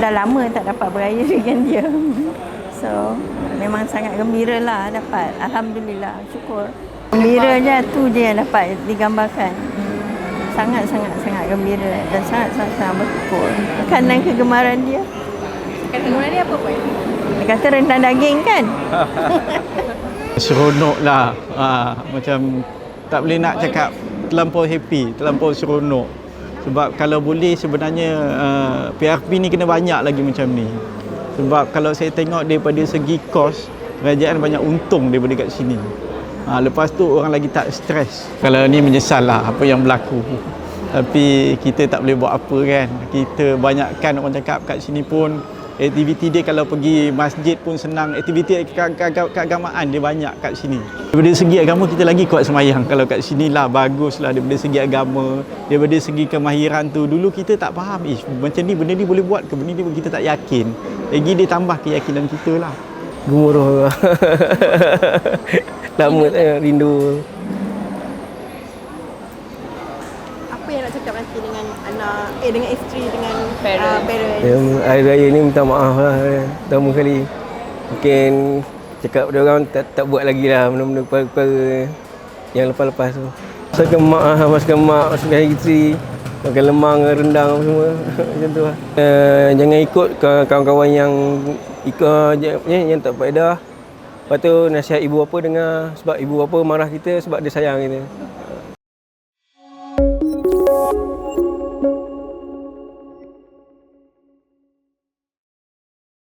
Dah lama tak dapat beraya dengan dia. So, memang sangat gembira lah dapat. Alhamdulillah, syukur. Gembiranya tu je yang dapat digambarkan. Sangat gembira dan sangat bersyukur. Makanan kegemaran dia. Makanan kegemaran dia apa pun? Dia kata rendang daging kan? Seronok lah. Macam tak boleh nak cakap terlampau happy, terlampau seronok. Sebab kalau boleh sebenarnya PRP ni kena banyak lagi macam ni. Sebab kalau saya tengok daripada segi kos, kerajaan banyak untung daripada kat sini. Lepas tu orang lagi tak stres. Kalau ni menyesal lah apa yang berlaku. Tapi kita tak boleh buat apa kan. Kita banyakkan orang cakap kat sini pun aktiviti dia kalau pergi masjid pun senang. Aktiviti keagamaan dia banyak kat sini. Daripada segi agama kita lagi kuat semayang. Kalau kat sini lah bagus lah daripada segi agama. Daripada segi kemahiran tu dulu kita tak faham. Macam ni benda ni boleh buat ke? Benda ni kita tak yakin. Lagi dia tambah keyakinan kita lah. Gemuruh. Lama saya rindu. Apa yang nak cakap nanti dengan anak, dengan isteri, dengan parents? Hari raya ni minta maaf lah pertama kali. Mungkin cakap dia orang tak buat lagi lah benda-benda perkara yang lepas-lepas tu. Masakan mak, masakan isteri, makan lemang, rendang semua macam tu lah. Jangan ikut kawan-kawan yang yang tak faedah. Lepas tu nasihat ibu bapa dengar, sebab ibu bapa marah kita sebab dia sayang kita.